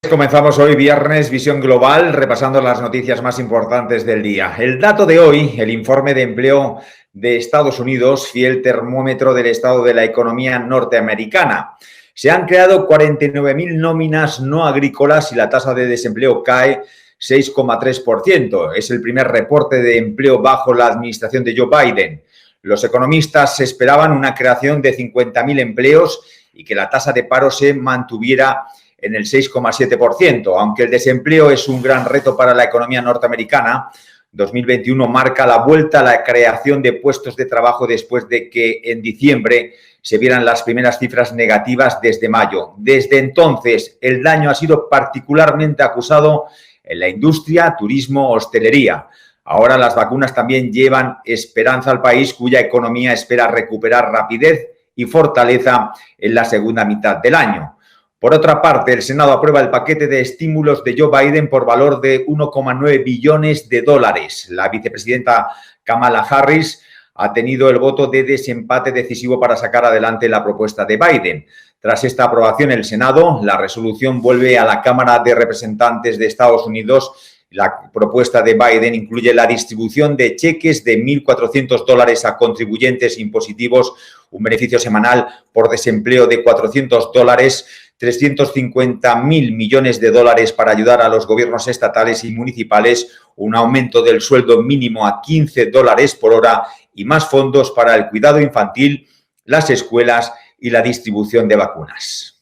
Comenzamos hoy viernes Visión Global, repasando las noticias más importantes del día. El dato de hoy, el informe de empleo de Estados Unidos, fiel termómetro del estado de la economía norteamericana. Se han creado 49.000 nóminas no agrícolas y la tasa de desempleo cae 6,3%. Es el primer reporte de empleo bajo la administración de Joe Biden. Los economistas esperaban una creación de 50.000 empleos y que la tasa de paro se mantuviera en el 6,7%. Aunque el desempleo es un gran reto para la economía norteamericana, 2021 marca la vuelta a la creación de puestos de trabajo después de que en diciembre se vieran las primeras cifras negativas desde mayo. Desde entonces, el daño ha sido particularmente acusado en la industria, turismo, hostelería. Ahora las vacunas también llevan esperanza al país, cuya economía espera recuperar rapidez y fortaleza en la segunda mitad del año. Por otra parte, el Senado aprueba el paquete de estímulos de Joe Biden por valor de 1,9 billones de dólares. La vicepresidenta Kamala Harris ha tenido el voto de desempate decisivo para sacar adelante la propuesta de Biden. Tras esta aprobación en el Senado, la resolución vuelve a la Cámara de Representantes de Estados Unidos. La propuesta de Biden incluye la distribución de cheques de $1.400 a contribuyentes impositivos, un beneficio semanal por desempleo de $400, 350.000 millones de dólares para ayudar a los gobiernos estatales y municipales, un aumento del sueldo mínimo a $15 por hora y más fondos para el cuidado infantil, las escuelas y la distribución de vacunas.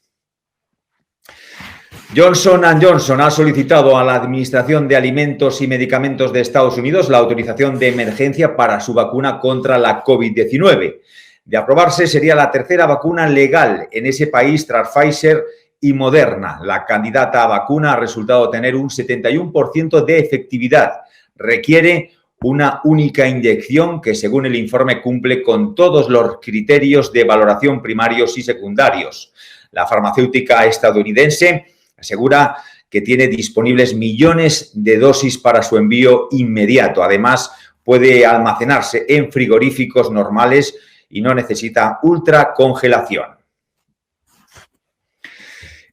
Johnson & Johnson ha solicitado a la Administración de Alimentos y Medicamentos de Estados Unidos la autorización de emergencia para su vacuna contra la COVID-19. De aprobarse, sería la tercera vacuna legal en ese país tras Pfizer y Moderna. La candidata a vacuna ha resultado tener un 71% de efectividad. Requiere una única inyección que, según el informe, cumple con todos los criterios de valoración primarios y secundarios. La farmacéutica estadounidense asegura que tiene disponibles millones de dosis para su envío inmediato. Además, puede almacenarse en frigoríficos normales y no necesita ultracongelación.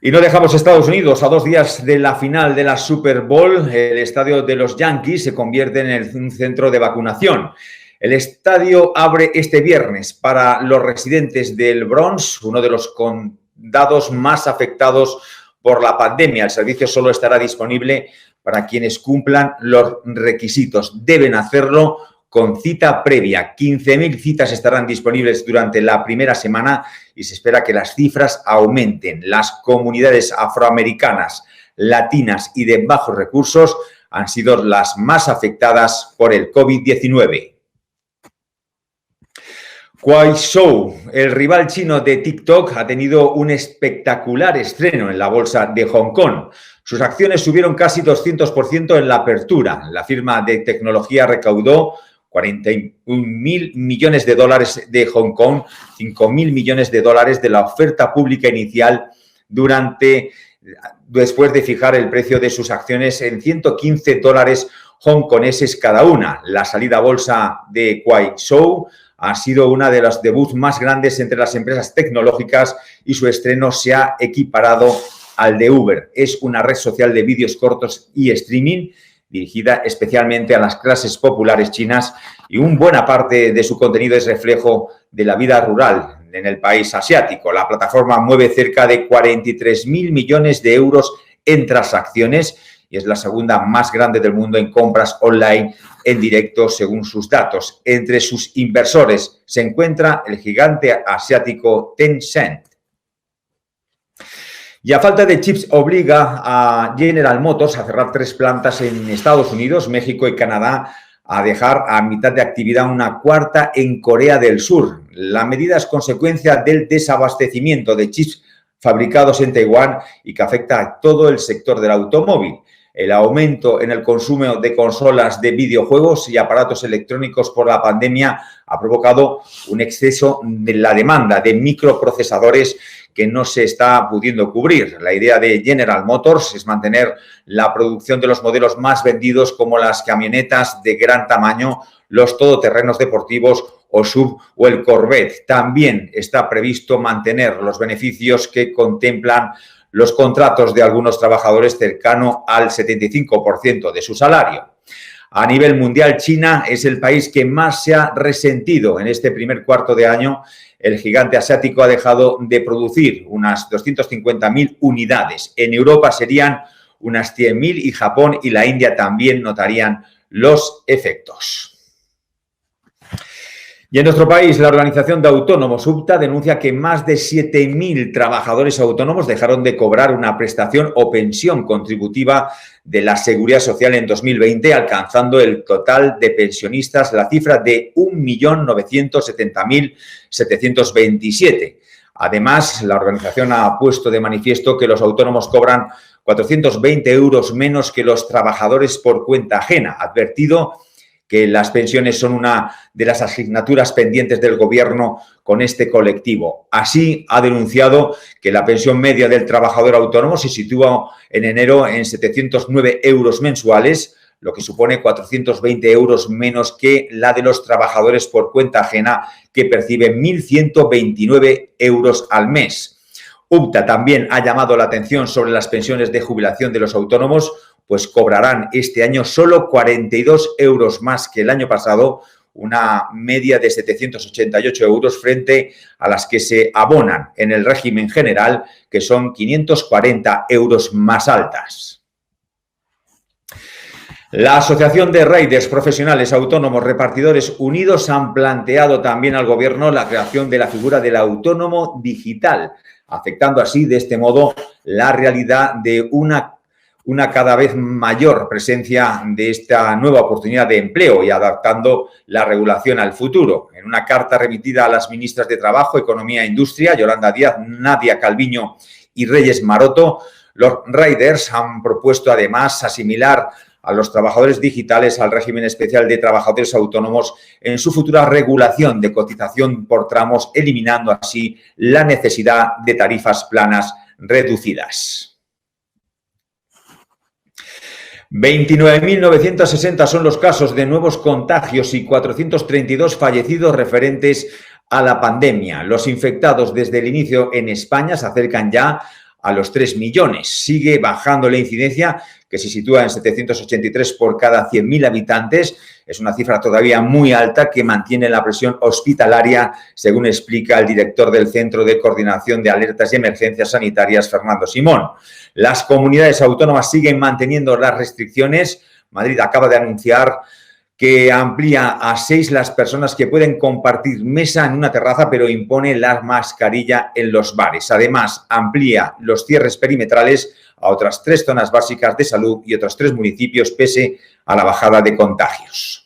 Y no dejamos Estados Unidos. A 2 días de la final de la Super Bowl, el estadio de los Yankees se convierte en un centro de vacunación. El estadio abre este viernes para los residentes del Bronx, uno de los condados más afectados por la pandemia. El servicio solo estará disponible para quienes cumplan los requisitos. Deben hacerlo con cita previa. 15.000 citas estarán disponibles durante la primera semana y se espera que las cifras aumenten. Las comunidades afroamericanas, latinas y de bajos recursos han sido las más afectadas por el COVID-19. Kuaishou, el rival chino de TikTok, ha tenido un espectacular estreno en la bolsa de Hong Kong. Sus acciones subieron casi 200% en la apertura. La firma de tecnología recaudó 41.000 millones de dólares de Hong Kong, 5.000 millones de dólares de la oferta pública inicial después de fijar el precio de sus acciones en $115 hongkoneses cada una. La salida a bolsa de Kuaishou ha sido una de los debuts más grandes entre las empresas tecnológicas y su estreno se ha equiparado al de Uber. Es una red social de vídeos cortos y streaming dirigida especialmente a las clases populares chinas y una buena parte de su contenido es reflejo de la vida rural en el país asiático. La plataforma mueve cerca de 43.000 millones de euros en transacciones y es la segunda más grande del mundo en compras online en directo según sus datos. Entre sus inversores se encuentra el gigante asiático Tencent. Y a falta de chips obliga a General Motors a cerrar 3 plantas en Estados Unidos, México y Canadá, a dejar a mitad de actividad una cuarta en Corea del Sur. La medida es consecuencia del desabastecimiento de chips fabricados en Taiwán y que afecta a todo el sector del automóvil. El aumento en el consumo de consolas de videojuegos y aparatos electrónicos por la pandemia ha provocado un exceso de la demanda de microprocesadores que no se está pudiendo cubrir. La idea de General Motors es mantener la producción de los modelos más vendidos como las camionetas de gran tamaño, los todoterrenos deportivos o SUV o el Corvette. También está previsto mantener los beneficios que contemplan los contratos de algunos trabajadores cercano al 75% de su salario. A nivel mundial, China es el país que más se ha resentido en este primer cuarto de año. El gigante asiático ha dejado de producir unas 250.000 unidades. En Europa serían unas 100.000 y Japón y la India también notarían los efectos. Y en nuestro país, la Organización de Autónomos, UPTA, denuncia que más de 7.000 trabajadores autónomos dejaron de cobrar una prestación o pensión contributiva de la Seguridad Social en 2020, alcanzando el total de pensionistas la cifra de 1.970.727. Además, la organización ha puesto de manifiesto que los autónomos cobran 420 euros menos que los trabajadores por cuenta ajena, advertido que las pensiones son una de las asignaturas pendientes del Gobierno con este colectivo. Así, ha denunciado que la pensión media del trabajador autónomo se sitúa en enero en 709 euros mensuales, lo que supone 420 euros menos que la de los trabajadores por cuenta ajena, que perciben 1.129 euros al mes. UPTA también ha llamado la atención sobre las pensiones de jubilación de los autónomos, pues cobrarán este año solo 42 euros más que el año pasado, una media de 788 euros frente a las que se abonan en el régimen general, que son 540 euros más altas. La Asociación de Riders Profesionales Autónomos Repartidores Unidos han planteado también al Gobierno la creación de la figura del autónomo digital, afectando así de este modo la realidad de una cada vez mayor presencia de esta nueva oportunidad de empleo y adaptando la regulación al futuro. En una carta remitida a las ministras de Trabajo, Economía e Industria, Yolanda Díaz, Nadia Calviño y Reyes Maroto, los riders han propuesto además asimilar a los trabajadores digitales al régimen especial de trabajadores autónomos en su futura regulación de cotización por tramos, eliminando así la necesidad de tarifas planas reducidas. 29.960 son los casos de nuevos contagios y 432 fallecidos referentes a la pandemia. Los infectados desde el inicio en España se acercan ya a los 3 millones. Sigue bajando la incidencia, que se sitúa en 783 por cada 100.000 habitantes. Es una cifra todavía muy alta que mantiene la presión hospitalaria, según explica el director del Centro de Coordinación de Alertas y Emergencias Sanitarias, Fernando Simón. Las comunidades autónomas siguen manteniendo las restricciones. Madrid acaba de anunciar que amplía a 6 las personas que pueden compartir mesa en una terraza, pero impone la mascarilla en los bares. Además, amplía los cierres perimetrales a otras 3 zonas básicas de salud y otros 3 municipios, pese a la bajada de contagios.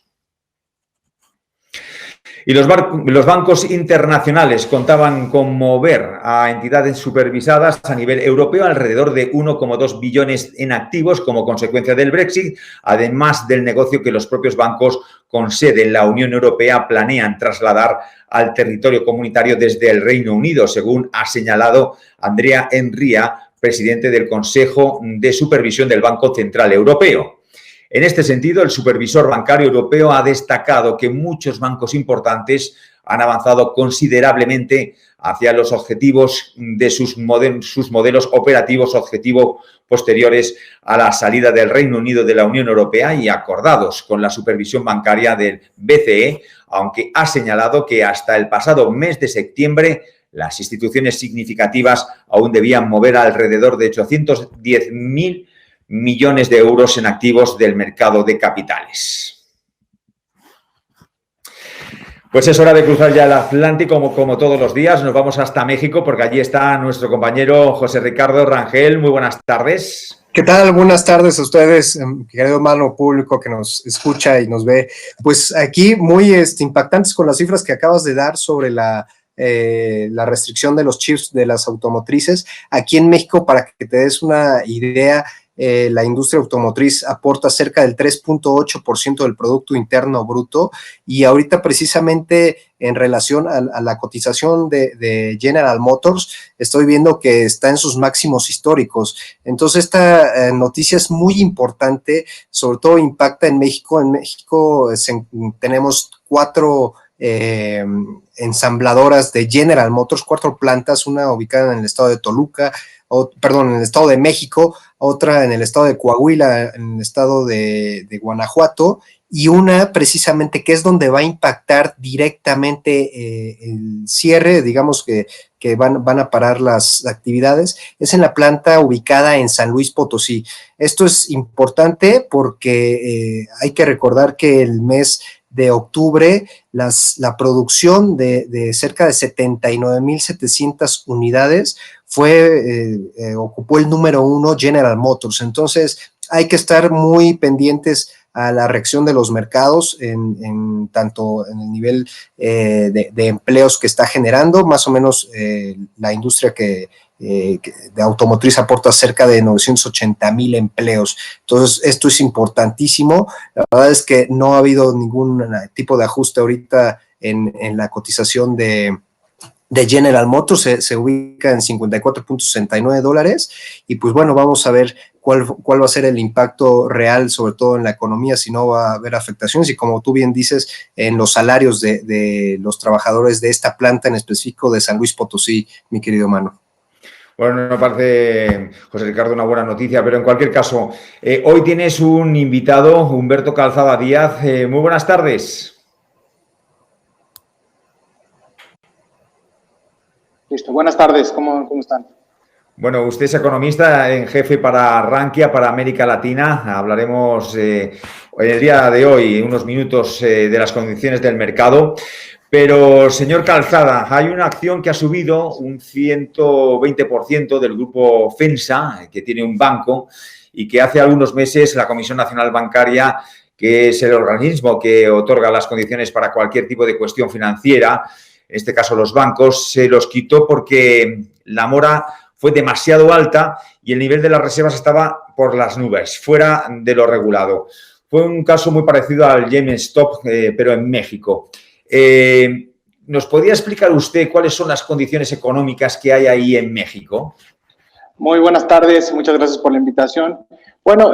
Y los bancos internacionales contaban con mover a entidades supervisadas a nivel europeo alrededor de 1,2 billones en activos como consecuencia del Brexit, además del negocio que los propios bancos con sede en la Unión Europea planean trasladar al territorio comunitario desde el Reino Unido, según ha señalado Andrea Enria, presidente del Consejo de Supervisión del Banco Central Europeo. En este sentido, el supervisor bancario europeo ha destacado que muchos bancos importantes han avanzado considerablemente hacia los objetivos de sus modelos operativos objetivo posteriores a la salida del Reino Unido de la Unión Europea y acordados con la supervisión bancaria del BCE, aunque ha señalado que hasta el pasado mes de septiembre las instituciones significativas aún debían mover alrededor de 810.000 millones de euros en activos del mercado de capitales. Pues es hora de cruzar ya el Atlántico como todos los días. Nos vamos hasta México porque allí está nuestro compañero José Ricardo Rangel. Muy buenas tardes. ¿Qué tal? Buenas tardes a ustedes, querido hermano público que nos escucha y nos ve. Pues aquí muy impactantes con las cifras que acabas de dar sobre la restricción de los chips de las automotrices. Aquí en México, para que te des una idea, la industria automotriz aporta cerca del 3.8% del Producto Interno Bruto, y ahorita precisamente en relación a la cotización de General Motors, estoy viendo que está en sus máximos históricos. Entonces esta noticia es muy importante, sobre todo impacta en México. En México tenemos 4 ensambladoras de General Motors, 4 plantas, una ubicada en el estado de Toluca, en el estado de México, otra en el estado de Coahuila, en el estado de Guanajuato, y una precisamente que es donde va a impactar directamente el cierre, digamos que van a parar las actividades, es en la planta ubicada en San Luis Potosí. Esto es importante porque hay que recordar que el mes de octubre la producción de cerca de 79,700 unidades ocupó el número 1 General Motors. Entonces hay que estar muy pendientes a la reacción de los mercados tanto en el nivel de empleos que está generando, más o menos la industria que de automotriz aporta cerca de 980,000 empleos. Entonces, esto es importantísimo. La verdad es que no ha habido ningún tipo de ajuste ahorita en la cotización de General Motors, se ubica en $54.69, y pues bueno, vamos a ver cuál va a ser el impacto real, sobre todo en la economía, si no va a haber afectaciones, y como tú bien dices, en los salarios de los trabajadores de esta planta en específico de San Luis Potosí, mi querido Mano. Bueno, me parece, José Ricardo, una buena noticia, pero en cualquier caso, hoy tienes un invitado, Humberto Calzada Díaz. Muy buenas tardes. Listo, buenas tardes, ¿cómo están? Bueno, usted es economista en jefe para Rankia, para América Latina. Hablaremos en el día de hoy, unos minutos, de las condiciones del mercado. Pero, señor Calzada, hay una acción que ha subido un 120% del grupo FEMSA, que tiene un banco, y que hace algunos meses la Comisión Nacional Bancaria, que es el organismo que otorga las condiciones para cualquier tipo de cuestión financiera, en este caso los bancos, se los quitó porque la mora fue demasiado alta y el nivel de las reservas estaba por las nubes, fuera de lo regulado. Fue un caso muy parecido al GameStop, pero en México. ¿Nos podría explicar usted cuáles son las condiciones económicas que hay ahí en México? Muy buenas tardes, muchas gracias por la invitación. Bueno,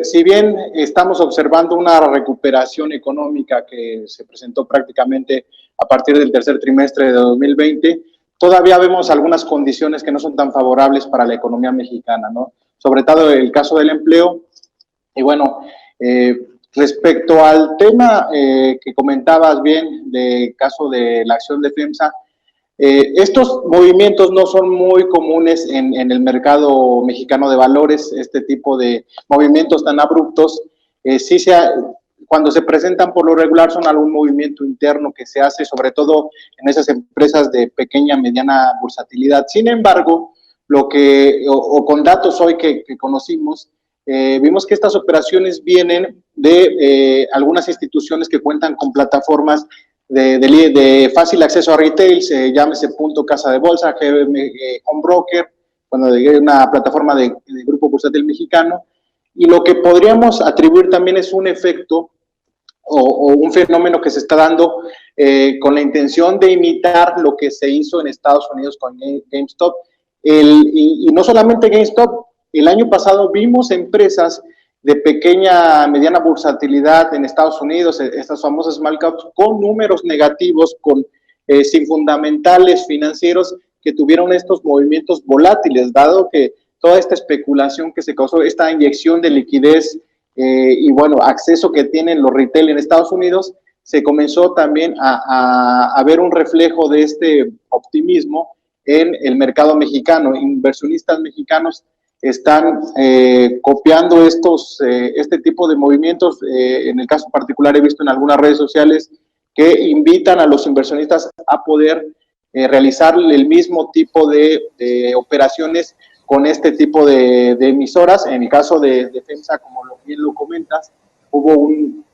si bien estamos observando una recuperación económica que se presentó prácticamente a partir del tercer trimestre de 2020, todavía vemos algunas condiciones que no son tan favorables para la economía mexicana, ¿no? Sobre todo el caso del empleo. Y bueno, respecto al tema que comentabas bien del caso de la acción de FEMSA, estos movimientos no son muy comunes en el mercado mexicano de valores, este tipo de movimientos tan abruptos. Cuando se presentan por lo regular son algún movimiento interno que se hace, sobre todo en esas empresas de pequeña, mediana bursatilidad. Sin embargo, con datos hoy que conocimos, vimos que estas operaciones vienen de algunas instituciones que cuentan con plataformas de fácil acceso a retail, llámese Punto Casa de Bolsa, Home Broker, bueno, de una plataforma de Grupo Bursátil Mexicano, y lo que podríamos atribuir también es un efecto o un fenómeno que se está dando con la intención de imitar lo que se hizo en Estados Unidos con GameStop, y no solamente GameStop. El año pasado vimos empresas de pequeña, mediana bursatilidad en Estados Unidos, estas famosas small caps, con números negativos, sin fundamentales financieros, que tuvieron estos movimientos volátiles, dado que toda esta especulación que se causó, esta inyección de liquidez y bueno, acceso que tienen los retail en Estados Unidos, se comenzó también a ver un reflejo de este optimismo en el mercado mexicano. Inversionistas mexicanos están copiando este tipo de movimientos. En el caso particular he visto en algunas redes sociales que invitan a los inversionistas a poder realizar el mismo tipo de operaciones con este tipo de emisoras. En el caso de FEMSA, como bien lo comentas, hubo un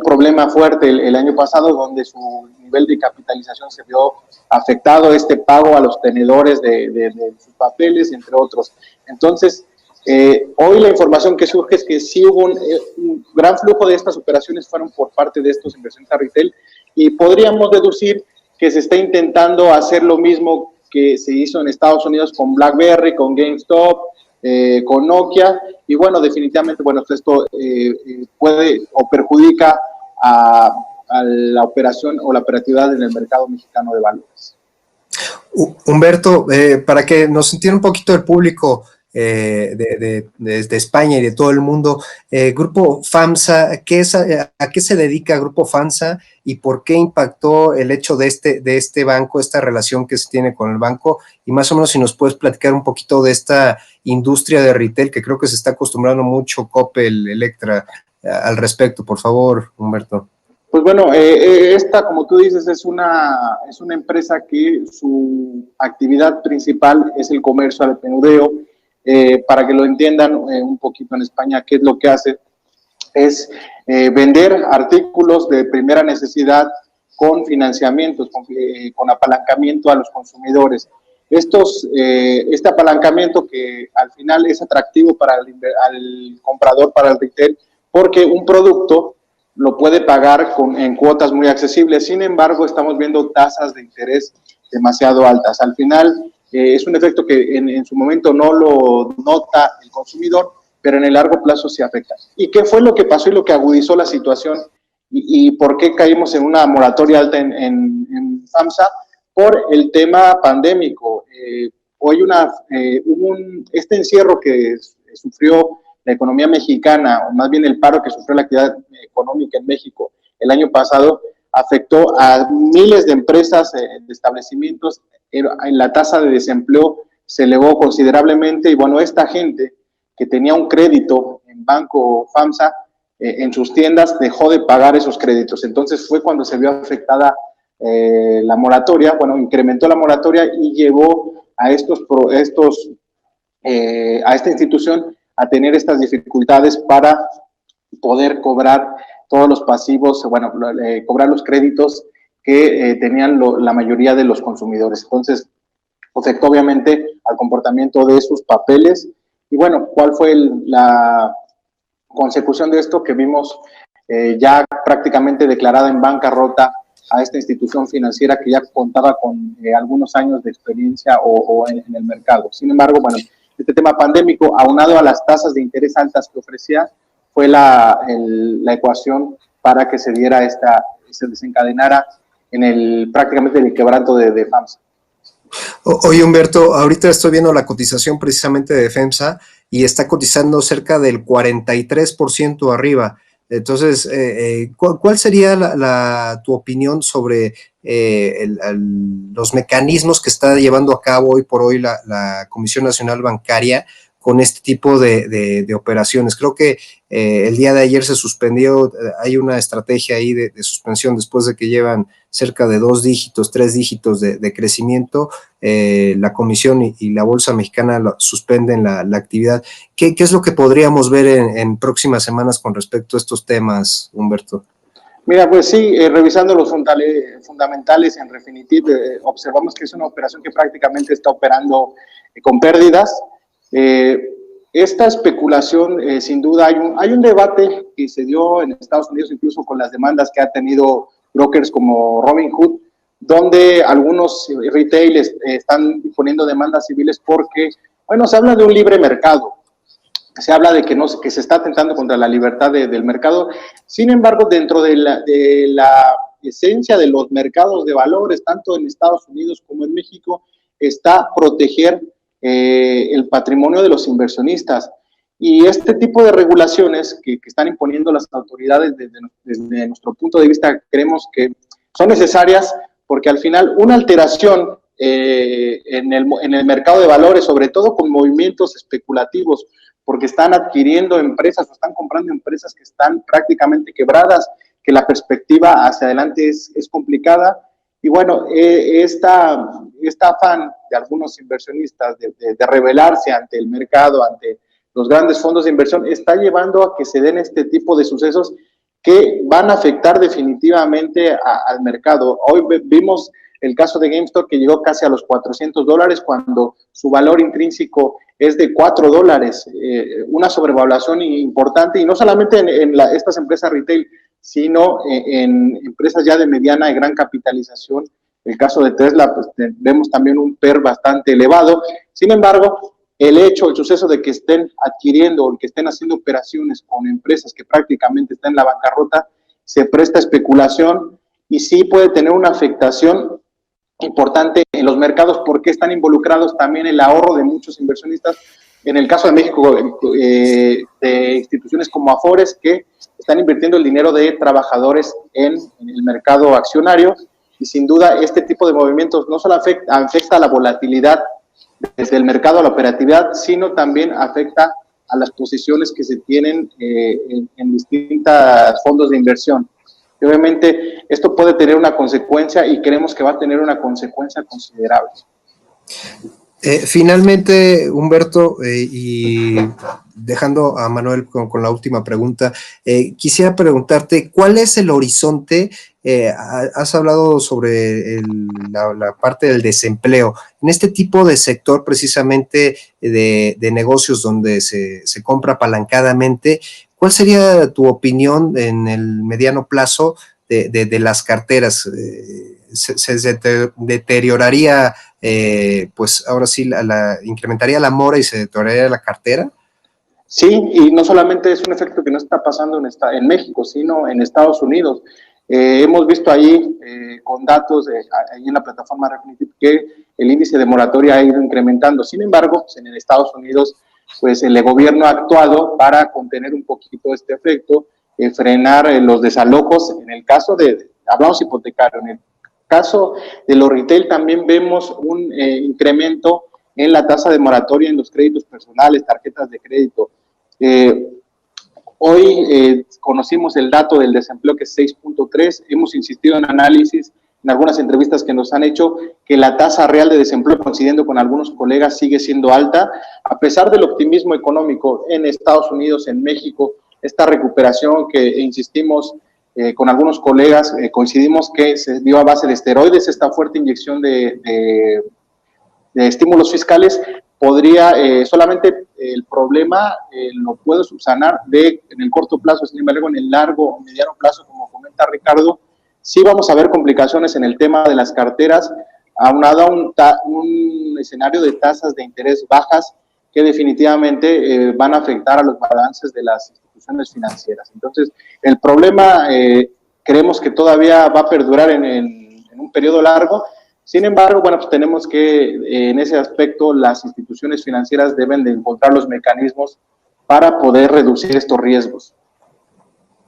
problema fuerte el año pasado, donde su nivel de capitalización se vio afectado, este pago a los tenedores de sus papeles, entre otros. Entonces, hoy la información que surge es que sí hubo un gran flujo de estas operaciones fueron por parte de estos inversionistas retail, y podríamos deducir que se está intentando hacer lo mismo que se hizo en Estados Unidos con BlackBerry, con GameStop, con Nokia, y bueno, definitivamente, bueno, esto puede o perjudica a a la operación o la operatividad en el mercado mexicano de valores. Humberto, para que nos entienda un poquito el público desde España y de todo el mundo, Grupo FAMSA, ¿a qué se dedica Grupo FAMSA y por qué impactó el hecho de este banco, esta relación que se tiene con el banco? Y más o menos si nos puedes platicar un poquito de esta industria de retail que creo que se está acostumbrando mucho Coppel, Electra, al respecto, por favor, Humberto. Pues bueno, esta, como tú dices, es una empresa que su actividad principal es el comercio al menudeo. Para que lo entiendan un poquito en España, ¿qué es lo que hace? Es vender artículos de primera necesidad con financiamientos, con apalancamiento a los consumidores. Este apalancamiento que al final es atractivo para al comprador, para el retail, porque un producto lo puede pagar en cuotas muy accesibles. Sin embargo, estamos viendo tasas de interés demasiado altas. Al final, es un efecto que en su momento no lo nota el consumidor, pero en el largo plazo sí afecta. ¿Y qué fue lo que pasó y lo que agudizó la situación? ¿Y por qué caímos en una moratoria alta en FAMSA? Por el tema pandémico. Hubo este encierro que sufrió la economía mexicana, o más bien el paro que sufrió la actividad económica en México el año pasado, afectó a miles de empresas, de establecimientos. En la tasa de desempleo se elevó considerablemente y bueno, esta gente que tenía un crédito en Banco FAMSA, en sus tiendas dejó de pagar esos créditos. Entonces fue cuando se vio afectada la moratoria, bueno, incrementó la moratoria y llevó a a esta institución a tener estas dificultades para poder cobrar todos los pasivos, bueno, cobrar los créditos que tenían la mayoría de los consumidores. Entonces, afectó obviamente al comportamiento de sus papeles. Y bueno, ¿cuál fue la consecución de esto? Que vimos ya prácticamente declarada en bancarrota a esta institución financiera que ya contaba con algunos años de experiencia en el mercado. Sin embargo, bueno, este tema pandémico, aunado a las tasas de interés altas que ofrecía, fue la ecuación para que se diera se desencadenara en prácticamente el quebranto de FAMSA. Oye, Humberto, ahorita estoy viendo la cotización precisamente de FEMSA y está cotizando cerca del 43% arriba. Entonces, ¿cuál sería tu opinión sobre los mecanismos que está llevando a cabo hoy por hoy la Comisión Nacional Bancaria con este tipo de operaciones? Creo que el día de ayer se suspendió, hay una estrategia ahí de suspensión después de que llevan cerca de 2 dígitos, 3 dígitos de crecimiento. La Comisión y la Bolsa Mexicana suspenden la actividad. ¿Qué es lo que podríamos ver en próximas semanas con respecto a estos temas, Humberto? Mira, pues sí, revisando los fundamentales en Refinitiv, observamos que es una operación que prácticamente está operando con pérdidas. Esta especulación, sin duda, hay un debate que se dio en Estados Unidos, incluso con las demandas que ha tenido brokers como Robinhood, donde algunos retailers están poniendo demandas civiles porque, bueno, se habla de un libre mercado, se habla de que se está atentando contra la libertad del mercado. Sin embargo, dentro de la esencia de los mercados de valores, tanto en Estados Unidos como en México, está proteger el patrimonio de los inversionistas. Y este tipo de regulaciones que están imponiendo las autoridades desde nuestro punto de vista, creemos que son necesarias porque al final una alteración en el mercado de valores, sobre todo con movimientos especulativos, porque están adquiriendo empresas o están comprando empresas que están prácticamente quebradas, que la perspectiva hacia adelante es complicada. Y bueno, esta afán de algunos inversionistas de rebelarse ante el mercado, ante los grandes fondos de inversión, está llevando a que se den este tipo de sucesos que van a afectar definitivamente al mercado. Hoy vimos el caso de GameStop que llegó casi a los $400 cuando su valor intrínseco es de $4, una sobrevaluación importante, y no solamente en estas empresas retail, sino en empresas ya de mediana y gran capitalización. El caso de Tesla, pues vemos también un PER bastante elevado. Sin embargo, el suceso de que estén adquiriendo o que estén haciendo operaciones con empresas que prácticamente están en la bancarrota, se presta especulación y sí puede tener una afectación importante en los mercados porque están involucrados también el ahorro de muchos inversionistas. En el caso de México, de instituciones como Afores que están invirtiendo el dinero de trabajadores en el mercado accionario y sin duda este tipo de movimientos no solo afecta a la volatilidad desde el mercado a la operatividad, sino también afecta a las posiciones que se tienen en distintos fondos de inversión. Y obviamente esto puede tener una consecuencia y creemos que va a tener una consecuencia considerable. Finalmente, Humberto, y dejando a Manuel con la última pregunta, quisiera preguntarte, ¿cuál es el horizonte? Has hablado sobre la parte del desempleo. En este tipo de sector, precisamente de negocios donde se compra apalancadamente, ¿cuál sería tu opinión en el mediano plazo de las carteras? ¿Se deterioraría, pues ahora sí, incrementaría la mora y se deterioraría la cartera? Sí, y no solamente es un efecto que no está pasando en México, sino en Estados Unidos. Hemos visto ahí con datos ahí en la plataforma Refinitiv que el índice de moratoria ha ido incrementando. Sin embargo, en Estados Unidos, pues el gobierno ha actuado para contener un poquito este efecto, frenar los desalojos. En el caso hablamos hipotecario, en el caso de los retail también vemos un incremento en la tasa de moratoria en los créditos personales, tarjetas de crédito. Hoy conocimos el dato del desempleo que es 6.3, hemos insistido en análisis, en algunas entrevistas que nos han hecho, que la tasa real de desempleo, coincidiendo con algunos colegas, sigue siendo alta, a pesar del optimismo económico en Estados Unidos, en México, esta recuperación que insistimos con algunos colegas, coincidimos que se dio a base de esteroides, esta fuerte inyección de estímulos fiscales, podría solamente el problema lo puedo subsanar en el corto plazo. Sin embargo, en el largo o mediano plazo, como comenta Ricardo, sí vamos a ver complicaciones en el tema de las carteras, aunado a un escenario de tasas de interés bajas que definitivamente van a afectar a los balances de las instituciones financieras. Entonces, el problema creemos que todavía va a perdurar en un periodo largo. Sin embargo, bueno, pues tenemos que, en ese aspecto, las instituciones financieras deben de encontrar los mecanismos para poder reducir estos riesgos.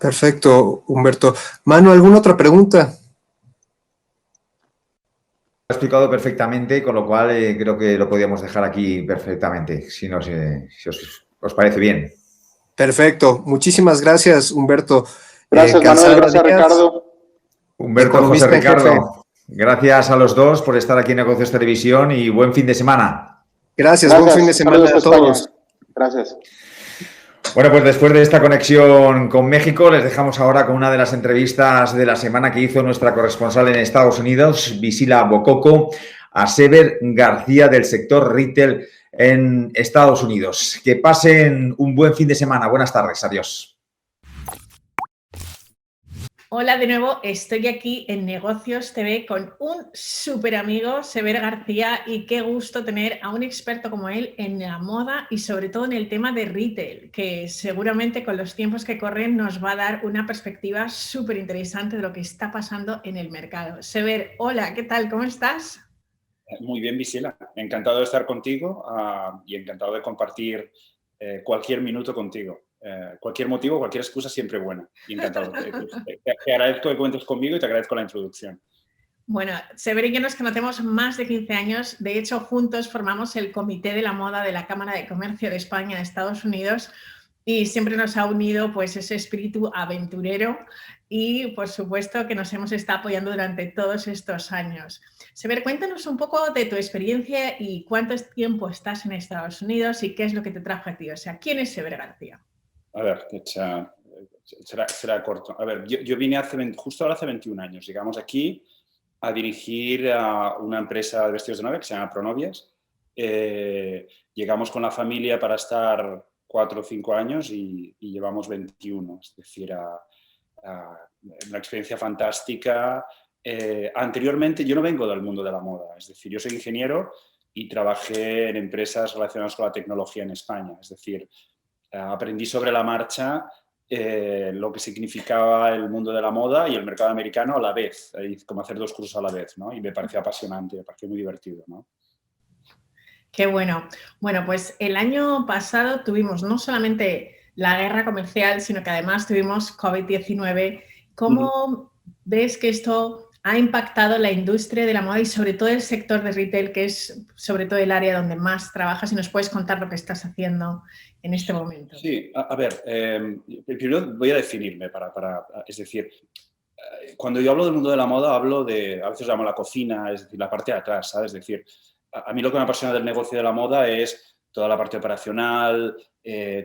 Perfecto, Humberto. Manu, ¿alguna otra pregunta? Lo ha explicado perfectamente, con lo cual creo que lo podíamos dejar aquí perfectamente, si os parece bien. Perfecto. Muchísimas gracias, Humberto. Gracias, Manuel. Gracias, Ricardo. Humberto, José Ricardo. Gracias a los dos por estar aquí en Negocios Televisión y buen fin de semana. Gracias, buen fin de semana a todos. Gracias. Bueno, pues después de esta conexión con México, les dejamos ahora con una de las entrevistas de la semana que hizo nuestra corresponsal en Estados Unidos, Visila Bococo, a Sever García del sector retail en Estados Unidos. Que pasen un buen fin de semana. Buenas tardes. Adiós. Hola de nuevo, estoy aquí en Negocios TV con un súper amigo, Sever García, y qué gusto tener a un experto como él en la moda y sobre todo en el tema de retail, que seguramente con los tiempos que corren nos va a dar una perspectiva súper interesante de lo que está pasando en el mercado. Sever, hola, ¿qué tal? ¿Cómo estás? Muy bien, Visila. Encantado de estar contigo y encantado de compartir cualquier minuto contigo. Cualquier motivo, cualquier excusa siempre buena. Y encantado. Te agradezco que cuentes conmigo y te agradezco la introducción. Bueno, Sever y yo nos conocemos más de 15 años. De hecho, juntos formamos el Comité de la Moda de la Cámara de Comercio de España en Estados Unidos y siempre nos ha unido pues ese espíritu aventurero y, por supuesto, que nos hemos estado apoyando durante todos estos años. Sever, cuéntanos un poco de tu experiencia y cuánto tiempo estás en Estados Unidos y qué es lo que te trajo a ti. O sea, ¿quién es Sever García? A ver, será corto. A ver, yo vine justo ahora hace 21 años. Llegamos aquí a dirigir a una empresa de vestidos de novia que se llama Pronovias. Llegamos con la familia para estar 4 o 5 años y llevamos 21. Es decir, una experiencia fantástica. Anteriormente, yo no vengo del mundo de la moda. Es decir, yo soy ingeniero y trabajé en empresas relacionadas con la tecnología en España. Es decir, aprendí sobre la marcha lo que significaba el mundo de la moda y el mercado americano a la vez, como hacer dos cursos a la vez, ¿no? Y me pareció apasionante, me pareció muy divertido, ¿no? Qué bueno. Bueno, pues el año pasado tuvimos no solamente la guerra comercial, sino que además tuvimos COVID-19. ¿Cómo ves que esto ha impactado la industria de la moda y sobre todo el sector de retail, que es sobre todo el área donde más trabajas? Si nos puedes contar lo que estás haciendo en este momento. Sí, a ver, primero voy a definirme es decir, cuando yo hablo del mundo de la moda, hablo de, a veces llamo la cocina, es decir, la parte de atrás, ¿sabes? Es decir, a mí lo que me apasiona del negocio de la moda es toda la parte operacional,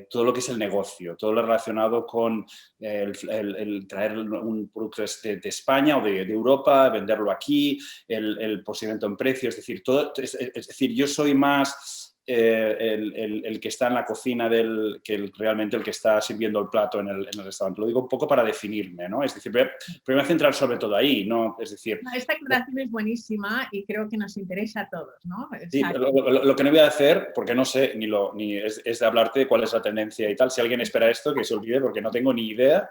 todo lo que es el negocio, todo lo relacionado con el traer un producto de España o de Europa, venderlo aquí, el posicionamiento en precio, es decir, es decir, yo soy más el que está en la cocina que realmente el que está sirviendo el plato en el restaurante. Lo digo un poco para definirme, ¿no? Es decir, pero me voy a centrar sobre todo ahí, ¿no? Es decir... Esta aclaración es buenísima y creo que nos interesa a todos, ¿no? Sí, lo que no voy a hacer, porque no sé, es de hablarte de cuál es la tendencia y tal. Si alguien espera esto, que se olvide, porque no tengo ni idea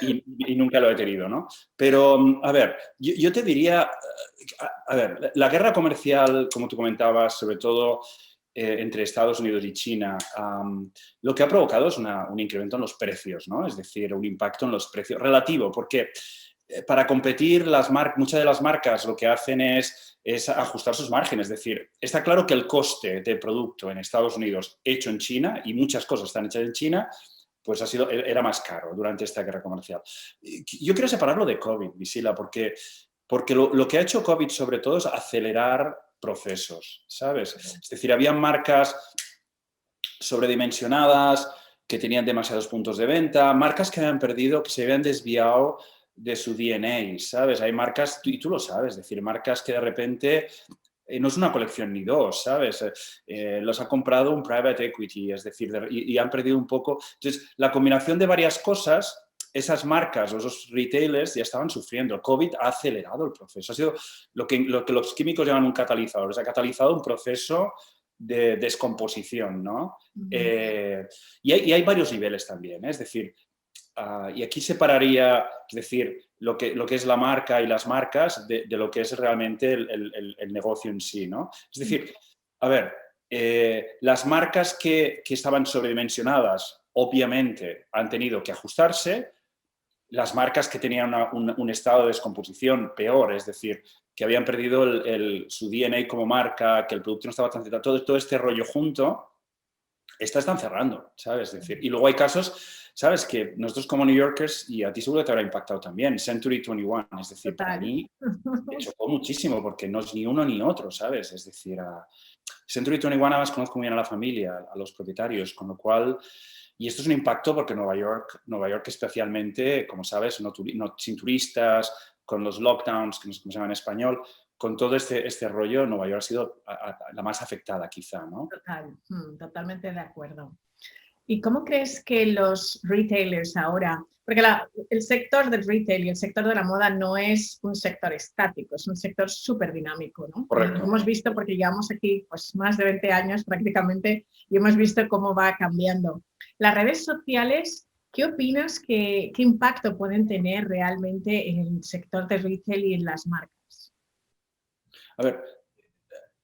y nunca lo he tenido, ¿no? Pero, a ver, yo te diría, a ver, la guerra comercial, como tú comentabas, sobre todo entre Estados Unidos y China, lo que ha provocado es un incremento en los precios, ¿no? Es decir, un impacto en los precios relativo, porque para competir muchas de las marcas lo que hacen es ajustar sus márgenes. Es decir, está claro que el coste de producto en Estados Unidos hecho en China, y muchas cosas están hechas en China, pues era más caro durante esta guerra comercial. Yo quiero separarlo de COVID, Visila, porque lo que ha hecho COVID sobre todo es acelerar procesos, ¿sabes? Es decir, había marcas sobredimensionadas, que tenían demasiados puntos de venta, marcas que habían perdido, que se habían desviado de su DNA, ¿sabes? Hay marcas, y tú lo sabes, es decir, marcas que de repente no es una colección ni dos, ¿sabes? Los ha comprado un private equity, es decir, y han perdido un poco. Entonces, la combinación de varias cosas, esas marcas o esos retailers ya estaban sufriendo. El COVID ha acelerado el proceso. Ha sido lo que los químicos llaman un catalizador. Se ha catalizado un proceso de descomposición, ¿no? Y hay varios niveles también, ¿eh? Es decir, y aquí separaría, es decir, lo que es la marca y las marcas de lo que es realmente el negocio en sí, ¿no? Es decir, a ver, las marcas que estaban sobredimensionadas, obviamente, han tenido que ajustarse. Las marcas que tenían un estado de descomposición peor, es decir, que habían perdido su DNA como marca, que el producto no estaba tan centrado, todo este rollo junto, están cerrando, ¿sabes? Es decir, y luego hay casos, ¿sabes? Que nosotros como New Yorkers, y a ti seguro que te habrá impactado también, Century 21, es decir, Total. para mí me chocó muchísimo porque no es ni uno ni otro, ¿sabes? Es decir, Century 21 además conozco muy bien a la familia, a los propietarios, con lo cual... Y esto es un impacto porque Nueva York especialmente, como sabes, sin turistas, con los lockdowns, que no sé cómo se llama en español, con todo este rollo, Nueva York ha sido la más afectada quizá, ¿no? Totalmente de acuerdo. ¿Y cómo crees que los retailers ahora, porque el sector del retail y el sector de la moda no es un sector estático, es un sector súper dinámico, ¿no? Correcto. Lo hemos visto porque llevamos aquí pues, más de 20 años prácticamente y hemos visto cómo va cambiando. Las redes sociales, ¿qué opinas qué impacto pueden tener realmente en el sector del retail y en las marcas? A ver,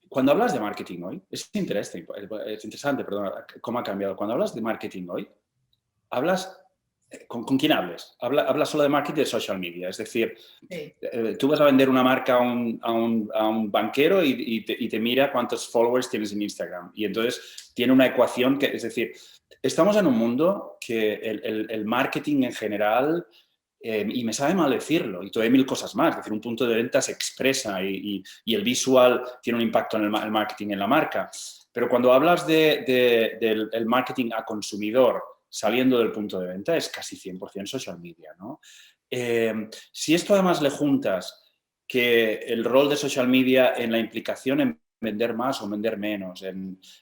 cuando hablas de marketing hoy, es interesante, perdón, cómo ha cambiado. Cuando hablas de marketing hoy, hablas... ¿Con quién hables? Hablas solo de marketing de social media. Es decir, sí. Tú vas a vender una marca a un banquero y te mira cuántos followers tienes en Instagram. Y entonces tiene una ecuación que, es decir, estamos en un mundo que el marketing en general, y me sabe mal decirlo, y todavía mil cosas más. Es decir, un punto de venta se expresa y el visual tiene un impacto en el marketing en la marca. Pero cuando hablas del marketing a consumidor, saliendo del punto de venta, es casi 100% social media, ¿no? Si esto además le juntas que el rol de social media en la implicación en vender más o vender menos,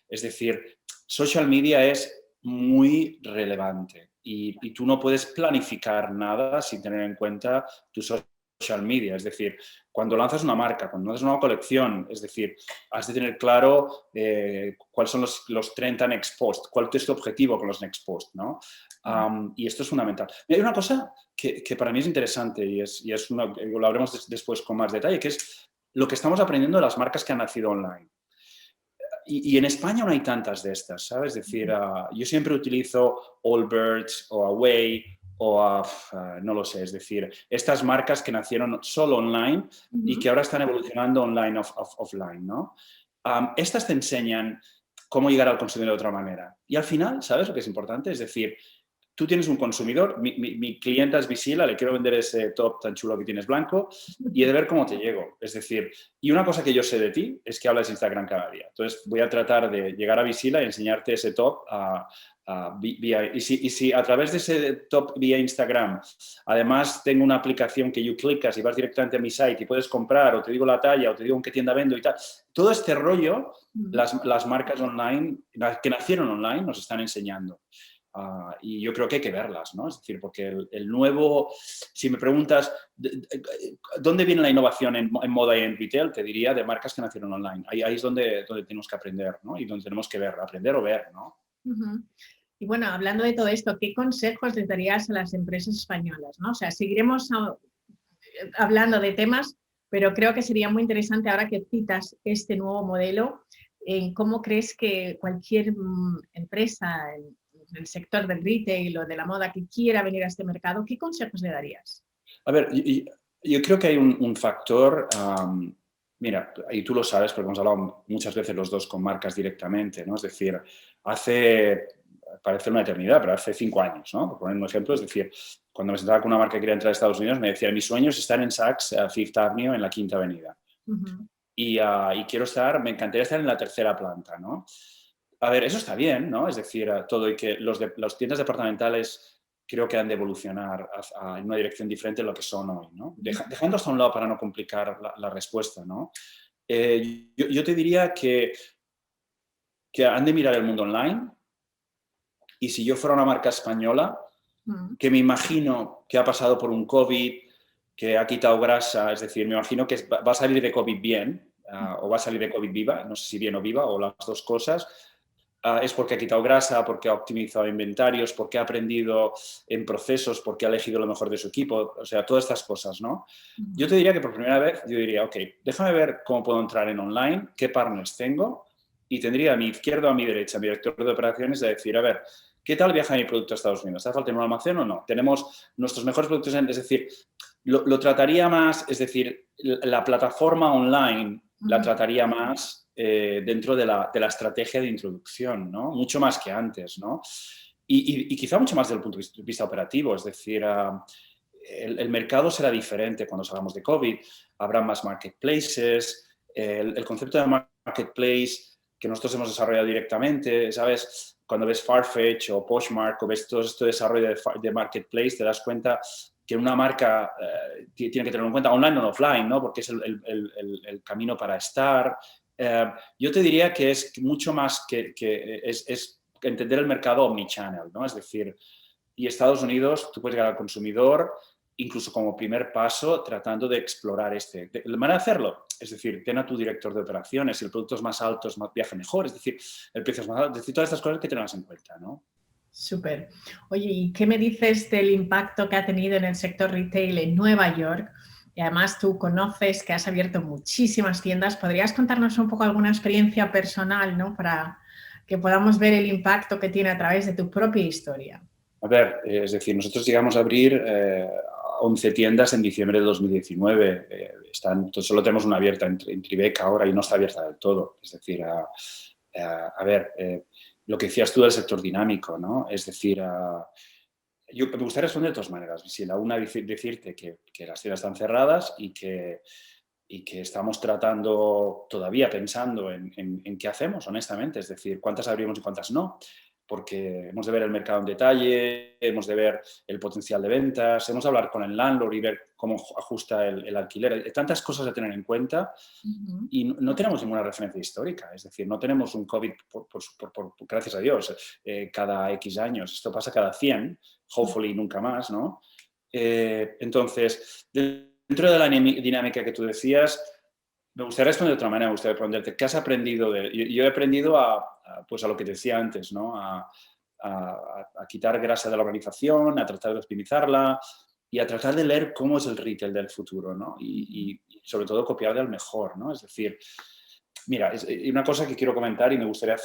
es decir, social media es muy relevante y tú no puedes planificar nada sin tener en cuenta tu social media. Es decir, cuando lanzas una marca, cuando lanzas una nueva colección, es decir, has de tener claro cuáles son los 30 next post, cuál es tu objetivo con los next post, ¿no? Y esto es fundamental. Hay una cosa que para mí es interesante y lo hablemos después con más detalle, que es lo que estamos aprendiendo de las marcas que han nacido online. Y en España no hay tantas de estas, ¿sabes? Es decir, yo siempre utilizo Allbirds o Away o no lo sé, es decir, estas marcas que nacieron solo online y que ahora están evolucionando online offline, ¿no? Estas te enseñan cómo llegar al consumidor de otra manera. Y al final, ¿sabes lo que es importante? Es decir, tú tienes un consumidor, mi clienta es Visila, le quiero vender ese top tan chulo que tienes blanco y he de ver cómo te llego. Es decir, y una cosa que yo sé de ti es que hablas Instagram cada día. Entonces voy a tratar de llegar a Visila y enseñarte ese top y si a través de ese top vía Instagram, además tengo una aplicación que clicas y vas directamente a mi site y puedes comprar o te digo la talla o te digo en qué tienda vendo y tal. Todo este rollo, las marcas online, que nacieron online, nos están enseñando. Y yo creo que hay que verlas, ¿no? Es decir, porque el nuevo, si me preguntas, ¿dónde viene la innovación en moda y en retail? Te diría de marcas que nacieron online. Ahí es donde tenemos que aprender, ¿no? Y donde tenemos que aprender o ver, ¿no? Y bueno, hablando de todo esto, ¿qué consejos les darías a las empresas españolas, ¿no? O sea, seguiremos hablando de temas, pero creo que sería muy interesante ahora que citas este nuevo modelo, en cómo crees que cualquier empresa en el sector del retail o de la moda que quiera venir a este mercado, ¿qué consejos le darías? A ver, yo creo que hay un factor, mira, y tú lo sabes porque hemos hablado muchas veces los dos con marcas directamente, ¿no? Es decir, parece una eternidad, pero hace 5 años, ¿no? Por poner un ejemplo, es decir, cuando me sentaba con una marca que quería entrar a Estados Unidos, me decía, mis sueños están en Saks, Fifth Avenue, en la Quinta Avenida. Y me encantaría estar en la tercera planta, ¿no? A ver, eso está bien, ¿no? Es decir, todo y que las tiendas departamentales creo que han de evolucionar en una dirección diferente de lo que son hoy, ¿no? Dejando hasta un lado para no complicar la respuesta, ¿no? Yo te diría que han de mirar el mundo online y si yo fuera una marca española, que me imagino que ha pasado por un COVID, que ha quitado grasa, es decir, me imagino que va a salir de COVID bien o va a salir de COVID viva, no sé si bien o viva o las dos cosas, es porque ha quitado grasa, porque ha optimizado inventarios, porque ha aprendido en procesos, porque ha elegido lo mejor de su equipo, o sea, todas estas cosas, ¿no? Yo te diría que por primera vez, yo diría, ok, déjame ver cómo puedo entrar en online, qué partners tengo, y tendría a mi izquierda o a mi derecha, mi director de operaciones, de decir, a ver, ¿qué tal viaja mi producto a Estados Unidos? ¿Hace falta en un almacén o no? Tenemos nuestros mejores productos, es decir, lo trataría más, es decir, la plataforma online la trataría más dentro de la estrategia de introducción, ¿no? Mucho más que antes, ¿no? Y quizá mucho más desde el punto de vista operativo, es decir, el mercado será diferente cuando salgamos de COVID, habrá más marketplaces, el concepto de marketplace que nosotros hemos desarrollado directamente, ¿sabes? Cuando ves Farfetch o Poshmark o ves todo este desarrollo de marketplace, te das cuenta que una marca tiene que tenerlo en cuenta online o offline, ¿no? Porque es el camino para estar. Yo te diría que es mucho más que es entender el mercado omnichannel, ¿no? Es decir, y Estados Unidos, tú puedes llegar al consumidor incluso como primer paso tratando de explorar la manera de hacerlo. Es decir, ten a tu director de operaciones, si el producto es más alto, viaja mejor, es decir, el precio es más alto, es decir, todas estas cosas que tenerlas en cuenta, ¿no? Súper. Oye, ¿y qué me dices del impacto que ha tenido en el sector retail en Nueva York? Y además tú conoces que has abierto muchísimas tiendas. ¿Podrías contarnos un poco alguna experiencia personal, ¿no? Para que podamos ver el impacto que tiene a través de tu propia historia. A ver, es decir, nosotros llegamos a abrir 11 tiendas en diciembre de 2019. Solo tenemos una abierta en Tribeca ahora y no está abierta del todo. Es decir, lo que decías tú del sector dinámico, ¿no? Es decir, yo me gustaría responder de dos maneras. Si la una, decirte que las tiendas están cerradas y que estamos todavía pensando en qué hacemos, honestamente. Es decir, cuántas abrimos y cuántas no. Porque hemos de ver el mercado en detalle, hemos de ver el potencial de ventas, hemos de hablar con el landlord y ver cómo ajusta el alquiler. Hay tantas cosas a tener en cuenta y no tenemos ninguna referencia histórica. Es decir, no tenemos un COVID, gracias a Dios, cada X años. Esto pasa cada 100, hopefully nunca más, ¿no? Entonces, desde dentro de la dinámica que tú decías, me gustaría responder de otra manera, me gustaría preguntarte, ¿qué has aprendido de...? Yo he aprendido pues a lo que te decía antes, ¿no? A quitar grasa de la organización, a tratar de optimizarla y a tratar de leer cómo es el retail del futuro, ¿no? Y sobre todo copiar del mejor, ¿no? Es decir, mira, es una cosa que quiero comentar y me gustaría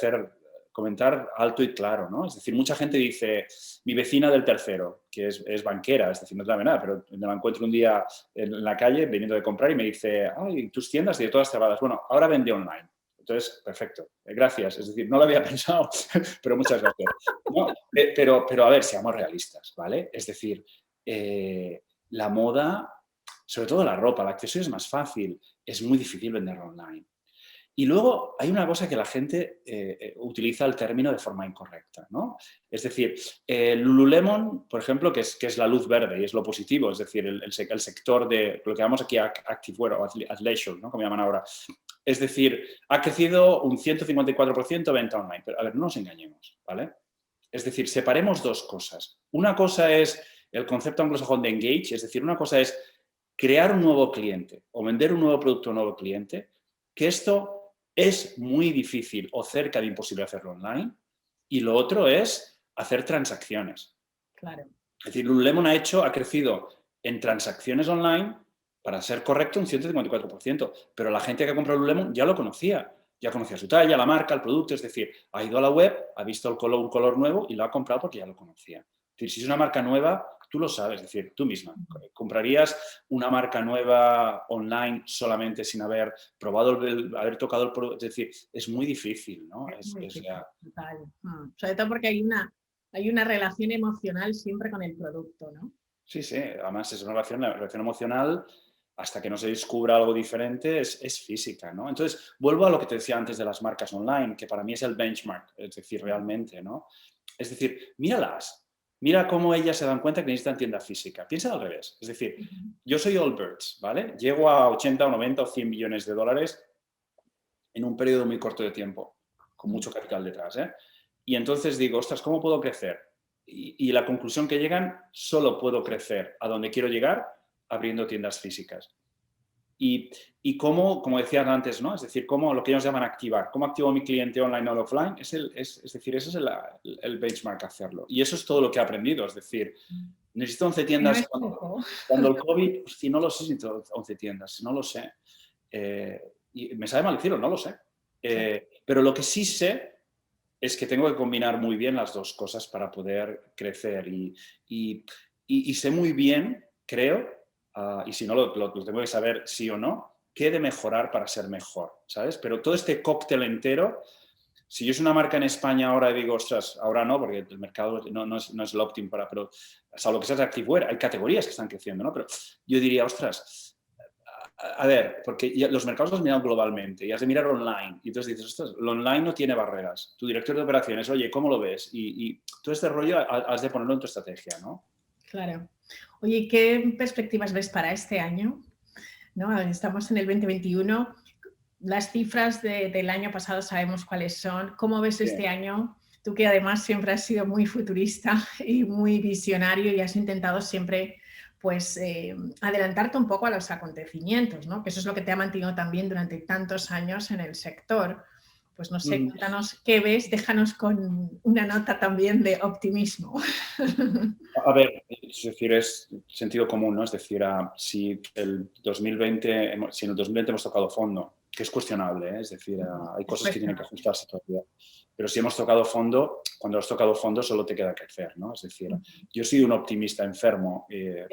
comentar alto y claro, ¿no? Es decir, mucha gente dice, mi vecina del tercero, que es banquera, es decir, no sabe nada, pero me la encuentro un día en la calle viniendo de comprar y me dice, ay, tus tiendas de todas cerradas. Bueno, ahora vende online. Entonces, perfecto, gracias. Es decir, no lo había pensado, pero muchas gracias. No, pero a ver, seamos realistas, ¿vale? Es decir, la moda, sobre todo la ropa, el accesorio es más fácil, es muy difícil venderlo online. Y luego hay una cosa que la gente utiliza el término de forma incorrecta, ¿no? Es decir, Lululemon, por ejemplo, que es la luz verde y es lo positivo, es decir, el sector de lo que llamamos aquí activewear o athleisure, ¿no? Como llaman ahora. Es decir, ha crecido un 154% venta online. Pero, a ver, no nos engañemos, ¿vale? Es decir, separemos dos cosas. Una cosa es el concepto anglosajón de engage, es decir, una cosa es crear un nuevo cliente o vender un nuevo producto a un nuevo cliente, que esto es muy difícil o cerca de imposible hacerlo online. Y lo otro es hacer transacciones. Claro. Es decir, Lululemon ha crecido en transacciones online, para ser correcto, un 154%. Pero la gente que ha comprado Lululemon ya lo conocía. Ya conocía su talla, la marca, el producto. Es decir, ha ido a la web, ha visto un color nuevo y lo ha comprado porque ya lo conocía. Es decir, si es una marca nueva, tú lo sabes. Es decir, tú misma. ¿Comprarías una marca nueva online solamente sin haber probado, haber tocado el producto? Es decir, es muy difícil, ¿no? Es muy difícil, total. Sobre todo porque hay una relación emocional siempre con el producto, ¿no? Sí, sí. Además es una relación emocional. Hasta que no se descubra algo diferente, es física, ¿no? Entonces, vuelvo a lo que te decía antes de las marcas online, que para mí es el benchmark, es decir, realmente, ¿no? Es decir, míralas, mira cómo ellas se dan cuenta que necesitan tienda física. Piensa al revés, es decir, yo soy Allbirds, ¿vale? Llego a 80 o 90 o 100 millones de dólares en un periodo muy corto de tiempo, con mucho capital detrás, ¿eh? Y entonces digo, ostras, ¿cómo puedo crecer? Y la conclusión que llegan, solo puedo crecer a donde quiero llegar abriendo tiendas físicas. Y cómo, como decías antes, ¿no? Es decir, cómo lo que ellos llaman activar. ¿Cómo activo a mi cliente online o offline? Es decir, ese es el benchmark hacerlo. Y eso es todo lo que he aprendido. Es decir, necesito 11 tiendas. Cuando el COVID, pues, si no lo sé, si necesito 11 tiendas, no lo sé. Y me sabe mal decirlo, no lo sé. Pero lo que sí sé es que tengo que combinar muy bien las dos cosas para poder crecer. Y sé muy bien, creo, y si no lo tengo que saber sí o no, qué he de mejorar para ser mejor, ¿sabes? Pero todo este cóctel entero, si yo soy una marca en España ahora y digo, ostras, ahora no, porque el mercado no es el óptimo para, pero salvo que seas activewear, hay categorías que están creciendo, ¿no? Pero yo diría, ostras, a ver, porque los mercados los miran globalmente y has de mirar online. Y entonces dices, ostras, lo online no tiene barreras. Tu director de operaciones, oye, ¿cómo lo ves? Y todo este rollo has de ponerlo en tu estrategia, ¿no? Claro. Oye, ¿qué perspectivas ves para este año? ¿No? Estamos en el 2021. Las cifras del año pasado sabemos cuáles son. ¿Cómo ves este año? Tú que además siempre has sido muy futurista y muy visionario y has intentado siempre pues adelantarte un poco a los acontecimientos, ¿no? Que eso es lo que te ha mantenido también durante tantos años en el sector. Pues no sé, cuéntanos qué ves, déjanos con una nota también de optimismo. A ver, es decir, es sentido común, ¿no? Es decir, si en el 2020 hemos tocado fondo, que es cuestionable, ¿eh? Es decir, hay cosas que tienen que ajustarse todavía. Pero si hemos tocado fondo, cuando has tocado fondo solo te queda crecer, ¿no? Es decir, yo soy un optimista enfermo,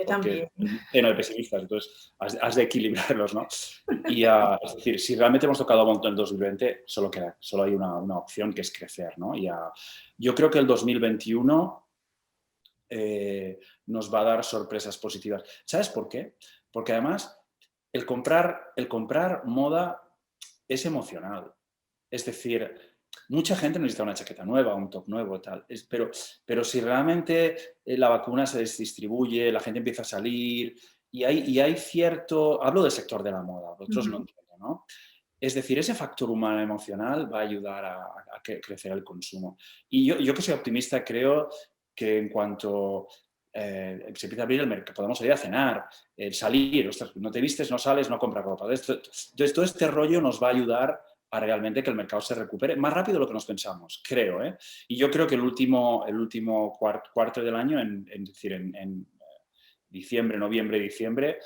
porque lleno de pesimistas, entonces has de equilibrarlos, ¿no? Y es decir, si realmente hemos tocado fondo en el 2020, solo hay una opción que es crecer, ¿no? Yo creo que el 2021 nos va a dar sorpresas positivas. ¿Sabes por qué? Porque además el comprar moda es emocional. Es decir, mucha gente necesita una chaqueta nueva, un top nuevo, tal. Pero si realmente la vacuna se distribuye, la gente empieza a salir y hay cierto... Hablo del sector de la moda, vosotros no entiendo, ¿no? Es decir, ese factor humano emocional va a ayudar a crecer el consumo. Y yo que soy optimista creo que en cuanto se empieza a abrir el mercado, podemos salir a cenar, salir, ostras, no te vistes, no sales, no compras ropa. Entonces, todo este rollo nos va a ayudar a realmente que el mercado se recupere más rápido de lo que nos pensamos, creo. Y yo creo que el último cuarto del año, en diciembre, noviembre, diciembre,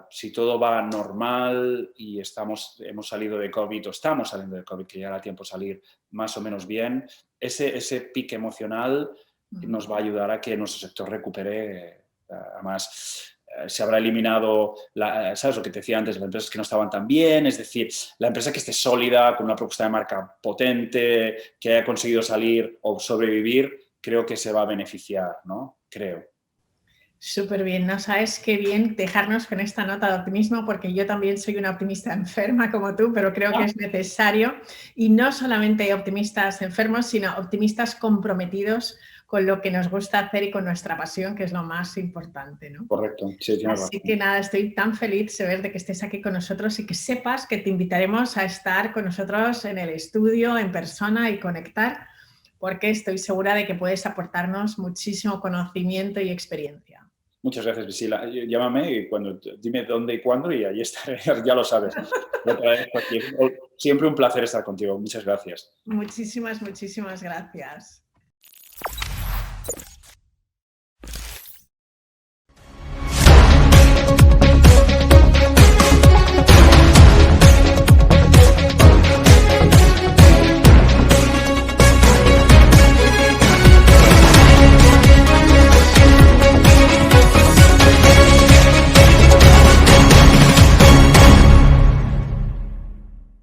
si todo va normal y hemos salido de COVID o estamos saliendo de COVID, que ya era tiempo de salir más o menos bien, ese pique emocional nos va a ayudar a que nuestro sector recupere. Además, se habrá eliminado, ¿sabes lo que te decía antes? Las empresas que no estaban tan bien, es decir, la empresa que esté sólida, con una propuesta de marca potente, que haya conseguido salir o sobrevivir, creo que se va a beneficiar, ¿no? Creo. Súper bien, no sabes qué bien dejarnos con esta nota de optimismo, porque yo también soy una optimista enferma como tú, pero creo que es necesario, y no solamente optimistas enfermos, sino optimistas comprometidos con lo que nos gusta hacer y con nuestra pasión, que es lo más importante, ¿no? Correcto, sí, tienes razón. Así que nada, estoy tan feliz de ver de que estés aquí con nosotros y que sepas que te invitaremos a estar con nosotros en el estudio, en persona y conectar, porque estoy segura de que puedes aportarnos muchísimo conocimiento y experiencia. Muchas gracias, Priscila. Llámame y dime dónde y cuándo y ahí estaré, ya lo sabes. Siempre un placer estar contigo. Muchas gracias. Muchísimas, muchísimas gracias.